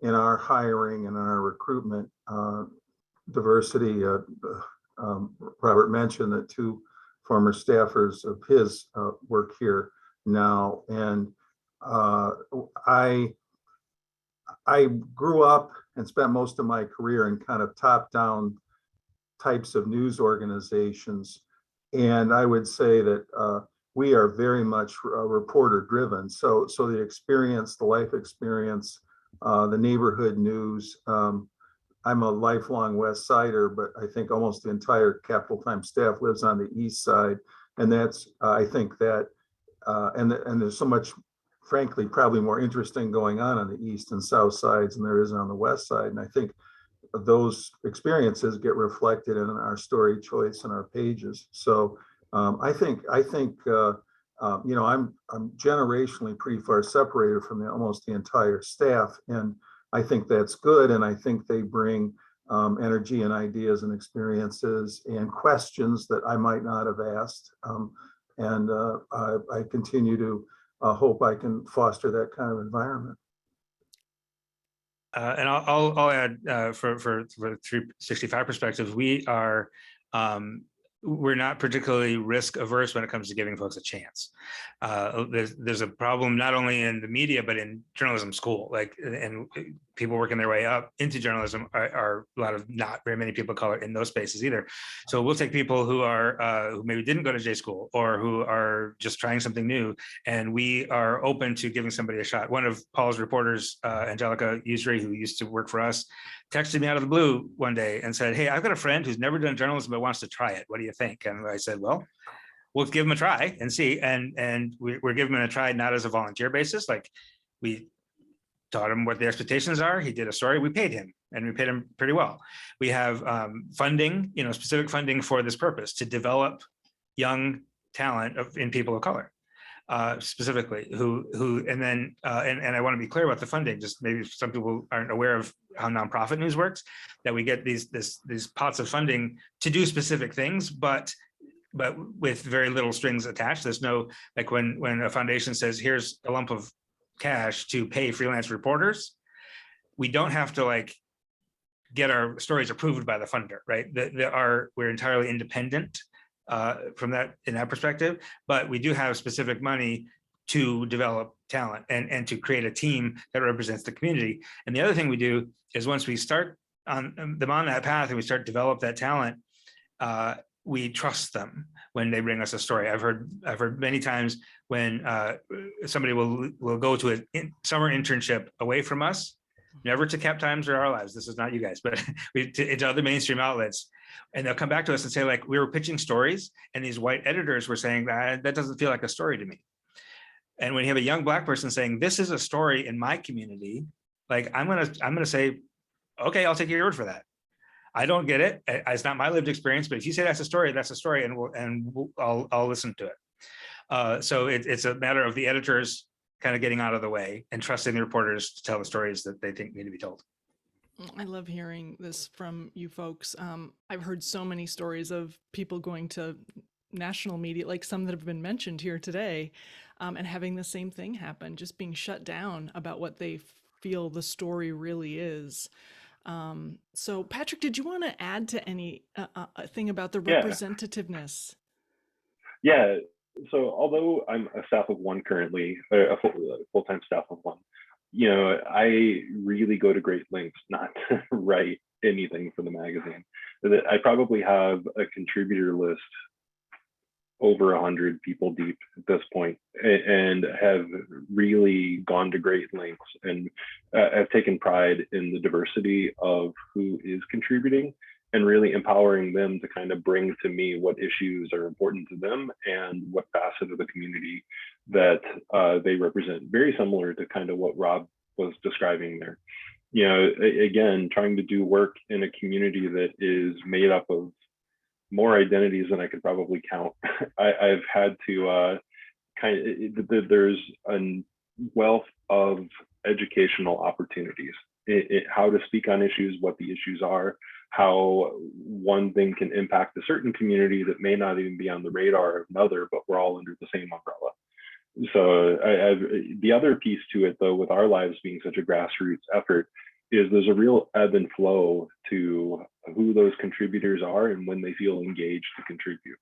[SPEAKER 5] in our hiring and our recruitment diversity. Robert mentioned that two former staffers of his work here now, and I grew up and spent most of my career in kind of top-down types of news organizations, and I would say that we are very much reporter driven. So the experience, the life experience, the neighborhood news. I'm a lifelong West Sider, but I think almost the entire Capital Times staff lives on the East Side. And that's, I think that, and there's so much, frankly, probably more interesting going on the East and South Sides than there is on the West Side. And I think those experiences get reflected in our story choice and our pages. So I think I'm generationally pretty far separated from almost the entire staff, and I think that's good. And I think they bring energy and ideas and experiences and questions that I might not have asked. And I continue to hope I can foster that kind of environment.
[SPEAKER 6] And I'll add for 365 perspective, we're not particularly risk averse when it comes to giving folks a chance. There's a problem not only in the media, but in journalism school, and people working their way up into journalism are a lot of not very many people of color in those spaces either. So we'll take people who are who maybe didn't go to J school or who are just trying something new, and we are open to giving somebody a shot. One of Paul's reporters, Angelica Usry, who used to work for us, texted me out of the blue one day and said, "Hey, I've got a friend who's never done journalism but wants to try it. What do you think?" And I said, "Well, we'll give him a try and see." And we're giving him a try, not as a volunteer basis. Like, we taught him what the expectations are. He did a story. We paid him, and we paid him pretty well. We have funding, specific funding for this purpose, to develop young talent in people of color. Specifically, and I want to be clear about the funding. Just maybe some people aren't aware of how nonprofit news works. That we get these pots of funding to do specific things, but with very little strings attached. There's no, like, when a foundation says, "Here's a lump of cash to pay freelance reporters. We don't have to like get our stories approved by the funder, right? We're entirely independent from that in that perspective, but we do have specific money to develop talent and to create a team that represents the community. And the other thing we do is once we start on them on that path and we start to develop that talent, we trust them when they bring us a story. I've heard many times when somebody will go to a summer internship away from us, never to Cap Times or Our Lives. This is not you guys, but it's other mainstream outlets. And they'll come back to us and say, like, we were pitching stories and these white editors were saying that doesn't feel like a story to me. And when you have a young Black person saying, this is a story in my community, like I'm gonna say, okay, I'll take your word for that. I don't get it. It's not my lived experience, but if you say that's a story, and I'll listen to it. So it's a matter of the editors kind of getting out of the way and trusting the reporters to tell the stories that they think need to be told.
[SPEAKER 3] I love hearing this from you folks. I've heard so many stories of people going to national media, like some that have been mentioned here today, and having the same thing happen, just being shut down about what they feel the story really is. So Patrick, did you want to add to any thing about the representativeness?
[SPEAKER 4] Yeah. So although I'm a staff of one currently, a full-time staff of one, I really go to great lengths not to write anything for the magazine. I probably have a contributor list over 100 people deep at this point, and have really gone to great lengths, and I've taken pride in the diversity of who is contributing and really empowering them to kind of bring to me what issues are important to them and what facet of the community that they represent. Very similar to kind of what Rob was describing there. Again, trying to do work in a community that is made up of more identities than I could probably count. I've had to there's a wealth of educational opportunities, how to speak on issues, what the issues are, how one thing can impact a certain community that may not even be on the radar of another, but we're all under the same umbrella. So the other piece to it, though, with Our Lives being such a grassroots effort, is there's a real ebb and flow to who those contributors are and when they feel engaged to contribute.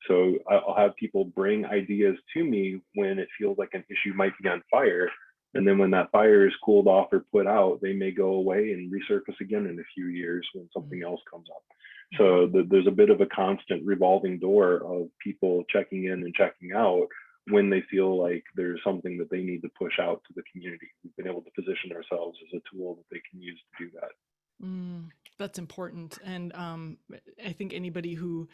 [SPEAKER 4] So I'll have people bring ideas to me when it feels like an issue might be on fire. And then when that fire is cooled off or put out, they may go away and resurface again in a few years when something else comes up. So there's a bit of a constant revolving door of people checking in and checking out when they feel like there's something that they need to push out to the community. We've been able to position ourselves as a tool that they can use to do that.
[SPEAKER 3] That's important. And I think anybody who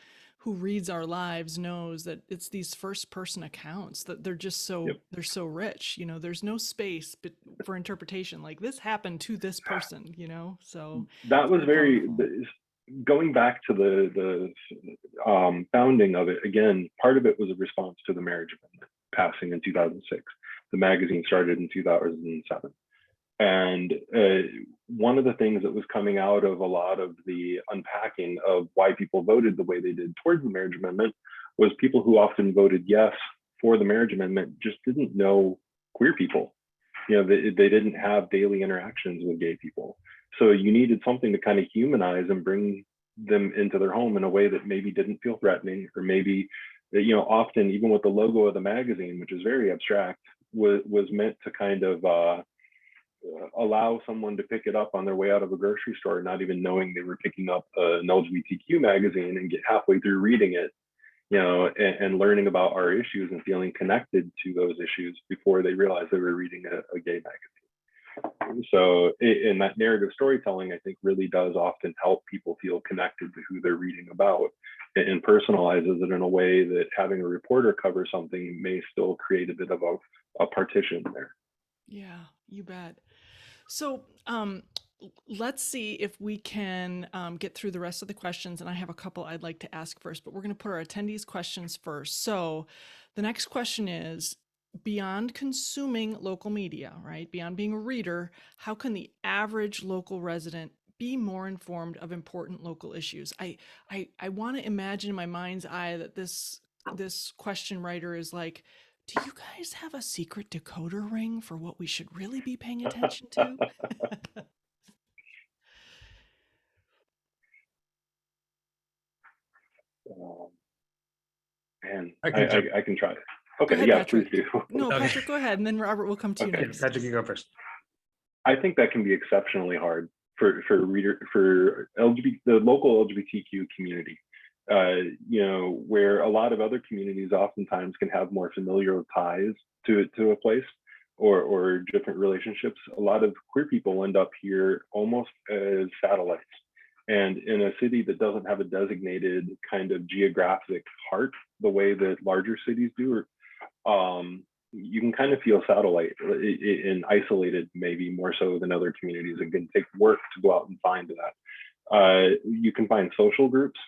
[SPEAKER 3] reads Our Lives knows that it's these first person accounts that they're just so, they're so rich, there's no space for interpretation. Like this happened to this person, so.
[SPEAKER 4] That was very, going back to the founding of it, again, part of it was a response to the marriage amendment passing in 2006. The magazine started in 2007. And one of the things that was coming out of a lot of the unpacking of why people voted the way they did towards the marriage amendment was people who often voted yes for the marriage amendment just didn't know queer people. They didn't have daily interactions with gay people. So you needed something to kind of humanize and bring them into their home in a way that maybe didn't feel threatening, or maybe, often even with the logo of the magazine, which is very abstract, was meant to kind of allow someone to pick it up on their way out of a grocery store, not even knowing they were picking up an LGBTQ magazine, and get halfway through reading it, and learning about our issues and feeling connected to those issues before they realized they were reading a gay magazine. So in that narrative storytelling, I think really does often help people feel connected to who they're reading about, and personalizes it in a way that having a reporter cover something may still create a bit of a partition there.
[SPEAKER 3] Yeah, you bet. So let's see if we can get through the rest of the questions. And I have a couple I'd like to ask first, but we're going to put our attendees' questions first. So the next question is, beyond consuming local media, right? Beyond being a reader, how can the average local resident be more informed of important local issues? I want to imagine in my mind's eye that this question writer is like Do you guys have a secret decoder ring for what we should really be paying attention to?
[SPEAKER 4] Man,
[SPEAKER 6] I can jump.
[SPEAKER 4] I can try.
[SPEAKER 3] Go
[SPEAKER 4] Okay,
[SPEAKER 3] ahead,
[SPEAKER 4] yeah,
[SPEAKER 3] Patrick.
[SPEAKER 4] please do.
[SPEAKER 3] No,
[SPEAKER 6] Okay.
[SPEAKER 3] Patrick, go ahead, and then Robert will come to you
[SPEAKER 4] Okay.
[SPEAKER 3] next.
[SPEAKER 6] Patrick, you go first.
[SPEAKER 4] I think that can be exceptionally hard for LGBT, the local LGBTQ community. Where a lot of other communities oftentimes can have more familial ties to a place or different relationships. A lot of queer people end up here almost as satellites. And in a city that doesn't have a designated kind of geographic heart, the way that larger cities do, you can kind of feel satellite and isolated, maybe more so than other communities. It can take work to go out and find that. You can find social groups.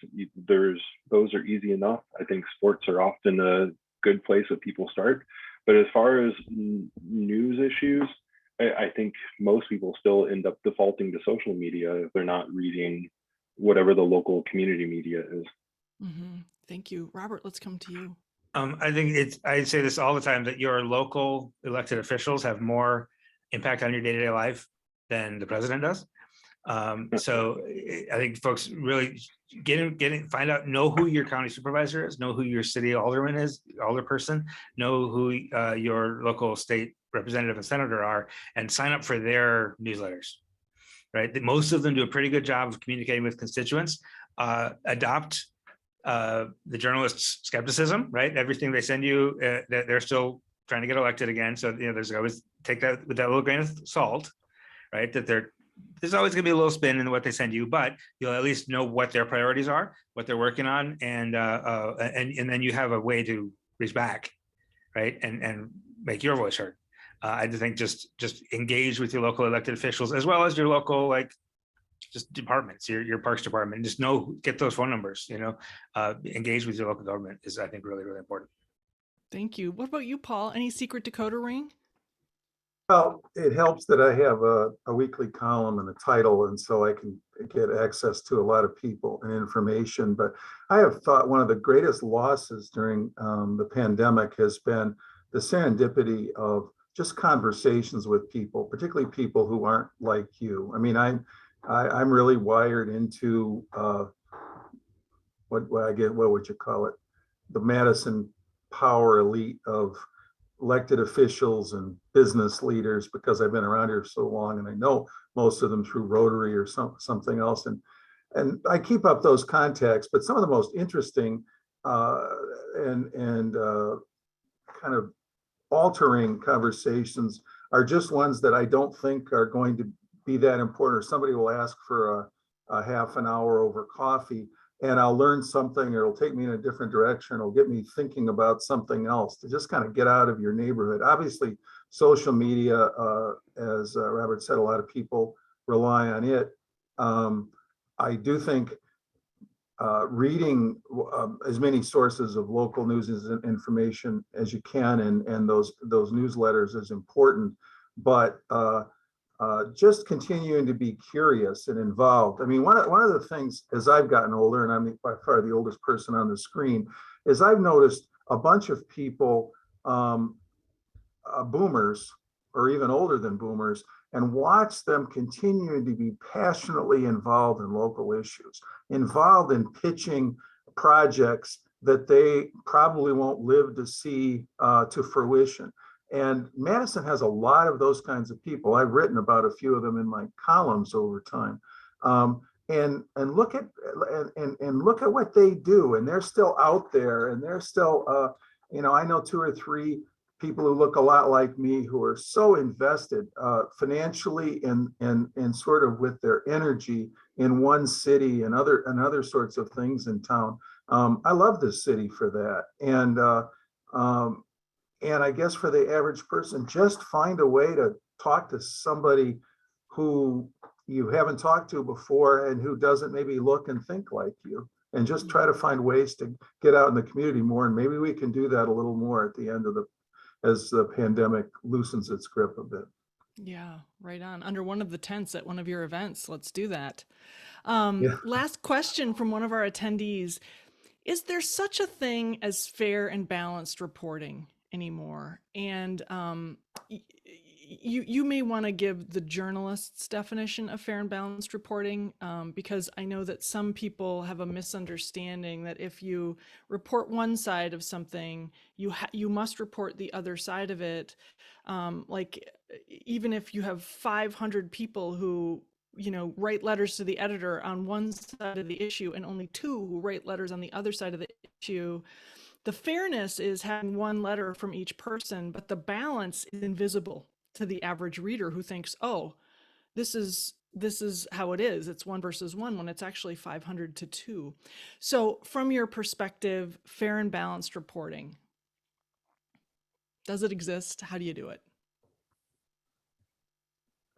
[SPEAKER 4] Those are easy enough. I think sports are often a good place that people start. But as far as news issues, I think most people still end up defaulting to social media if they're not reading whatever the local community media is.
[SPEAKER 3] Mm-hmm. Thank you. Robert, let's come to you.
[SPEAKER 6] I think I say this all the time, that your local elected officials have more impact on your day-to-day life than the president does. So I think folks really find out, know who your county supervisor is, know who your city alderman is, alderperson, know who your local state representative and senator are, and sign up for their newsletters, right? Most of them do a pretty good job of communicating with constituents. Adopt the journalists' skepticism, right? Everything they send you, that they're still trying to get elected again. So, there's always, take that with that little grain of salt, right? That there's always going to be a little spin in what they send you, but you'll at least know what their priorities are, what they're working on, and then you have a way to reach back, right? And make your voice heard. I think just engage with your local elected officials, as well as your local, just departments, your parks department. Just get those phone numbers. Engage with your local government is, I think, really, really important.
[SPEAKER 3] Thank you. What about you, Paul? Any secret decoder ring?
[SPEAKER 5] Well, it helps that I have a weekly column and a title, and so I can get access to a lot of people and information. But I have thought one of the greatest losses during the pandemic has been the serendipity of just conversations with people, particularly people who aren't like you. I mean, I'm really wired into what would you call it? The Madison power elite of elected officials and business leaders, because I've been around here so long and I know most of them through Rotary or something else. And I keep up those contacts, but some of the most interesting and kind of altering conversations are just ones that I don't think are going to be that important, or somebody will ask for a half an hour over coffee, and I'll learn something, or it'll take me in a different direction. It'll get me thinking about something else, to just kind of get out of your neighborhood. Obviously, social media, as Robert said, a lot of people rely on it. I do think reading as many sources of local news and information as you can, and those newsletters is important, but just continuing to be curious and involved. I mean, one of the things, as I've gotten older, and I'm by far the oldest person on the screen, is I've noticed a bunch of people, boomers, or even older than boomers, and watch them continuing to be passionately involved in local issues, involved in pitching projects that they probably won't live to see to fruition. And Madison has a lot of those kinds of people. I've written about a few of them in my columns over time. And look at what they do, and they're still out there, and they're still I know 2 or 3 people who look a lot like me who are so invested financially and sort of with their energy in one city and other sorts of things in town. I love this city for that. And I guess for the average person, just find a way to talk to somebody who you haven't talked to before and who doesn't maybe look and think like you, and just try to find ways to get out in the community more. And maybe we can do that a little more at the end of as the pandemic loosens its grip a bit.
[SPEAKER 3] Yeah, right on. Under one of the tents at one of your events. Let's do that.
[SPEAKER 5] Yeah.
[SPEAKER 3] Last question from one of our attendees. Is there such a thing as fair and balanced reporting? anymore. And you may want to give the journalist's definition of fair and balanced reporting, because I know that some people have a misunderstanding that if you report one side of something, you must report the other side of it. Like even if you have 500 people who write letters to the editor on one side of the issue and only 2 who write letters on the other side of the issue, the fairness is having one letter from each person, but the balance is invisible to the average reader who thinks, oh, this is how it is. It's 1 versus 1 when it's actually 500 to 2. So from your perspective, fair and balanced reporting, does it exist? How do you do it?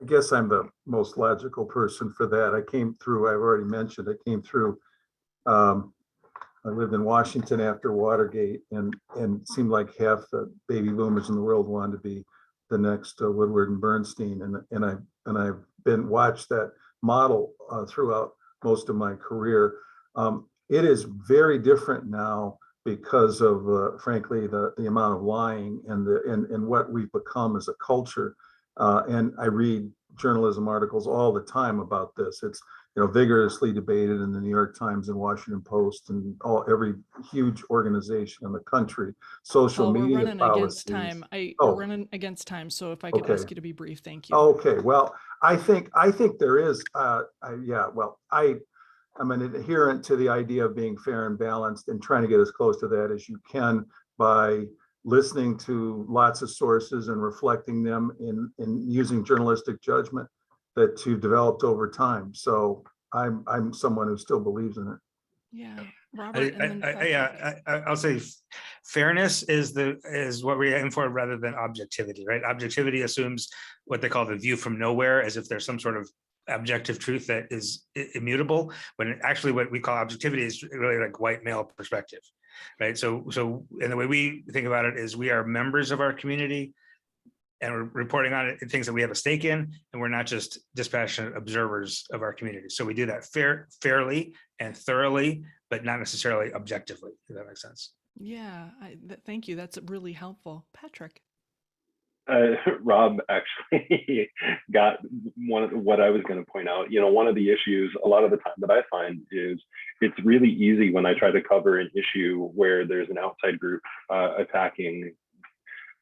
[SPEAKER 5] I guess I'm the most logical person for that. I've already mentioned, I came through, I lived in Washington after Watergate, and it seemed like half the baby boomers in the world wanted to be the next Woodward and Bernstein. And I've watched that model throughout most of my career. It is very different now because of, frankly, the amount of lying and what we've become as a culture. And I read journalism articles all the time about this. It's vigorously debated in the New York Times and Washington Post and every huge organization in the country. Social
[SPEAKER 3] We're
[SPEAKER 5] media
[SPEAKER 3] running
[SPEAKER 5] policies.
[SPEAKER 3] against time. We're running against time. So if I could ask you to be brief, thank you.
[SPEAKER 5] Okay. Well, I think there is. Well, I'm an adherent to the idea of being fair and balanced and trying to get as close to that as you can by listening to lots of sources and reflecting them in using journalistic judgment that you've developed over time. So I'm someone who still believes in it.
[SPEAKER 3] Yeah, Robert. And then
[SPEAKER 6] I'll say fairness is what we aim for rather than objectivity, right? Objectivity assumes what they call the view from nowhere, as if there's some sort of objective truth that is immutable, when actually what we call objectivity is really like white male perspective, right? So and the way we think about it is we are members of our community and we're reporting on it, things that we have a stake in, and we're not just dispassionate observers of our community. So we do that fairly and thoroughly, but not necessarily objectively, if that makes sense.
[SPEAKER 3] Yeah, thank you. That's really helpful. Patrick.
[SPEAKER 4] Rob actually got one of what I was going to point out. One of the issues a lot of the time that I find is it's really easy when I try to cover an issue where there's an outside group attacking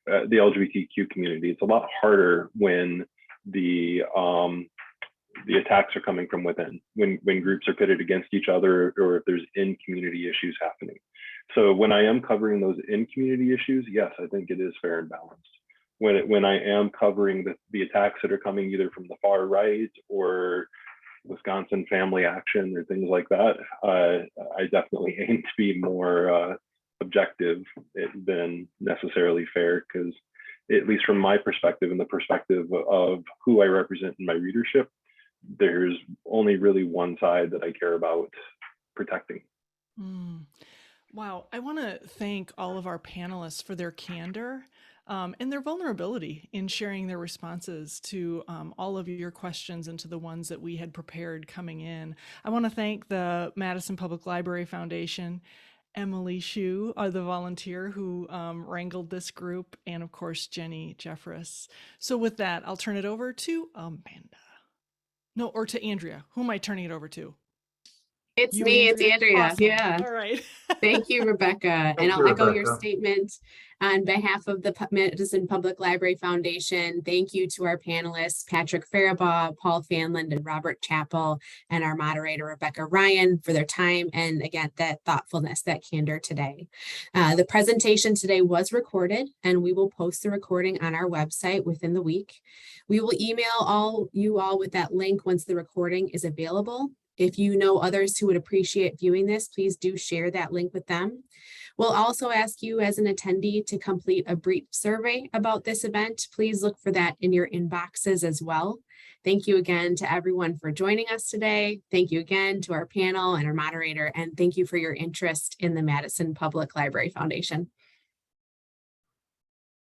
[SPEAKER 4] the LGBTQ community. It's a lot harder when the attacks are coming from within, when groups are pitted against each other, or if there's in-community issues happening. So when I am covering those in-community issues, yes, I think it is fair and balanced. When I am covering the attacks that are coming either from the far right or Wisconsin family action or things like that, I definitely aim to be more objective than necessarily fair, because at least from my perspective and the perspective of who I represent in my readership, there's only really one side that I care about protecting.
[SPEAKER 3] Wow. I want to thank all of our panelists for their candor and their vulnerability in sharing their responses to all of your questions and to the ones that we had prepared coming in. I want to thank the Madison Public Library Foundation, Emily Hsu, the volunteer who wrangled this group, and of course, Jenny Jeffress. So with that, I'll turn it over to Amanda. No, or to Andrea. Who am I turning it over to?
[SPEAKER 2] It's me, it's Andrea.
[SPEAKER 3] Awesome.
[SPEAKER 2] Yeah.
[SPEAKER 3] All right.
[SPEAKER 2] Thank you, Rebecca. And I'll echo your statement on behalf of the Madison Public Library Foundation. Thank you to our panelists, Patrick Farabaugh, Paul Fanlund, and Robert Chappell, and our moderator, Rebecca Ryan, for their time and, again, that thoughtfulness, that candor today. The presentation today was recorded, and we will post the recording on our website within the week. We will email you all with that link once the recording is available. If you know others who would appreciate viewing this, please do share that link with them. We'll also ask you as an attendee to complete a brief survey about this event. Please look for that in your inboxes as well. Thank you again to everyone for joining us today. Thank you again to our panel and our moderator, and thank you for your interest in the Madison Public Library Foundation.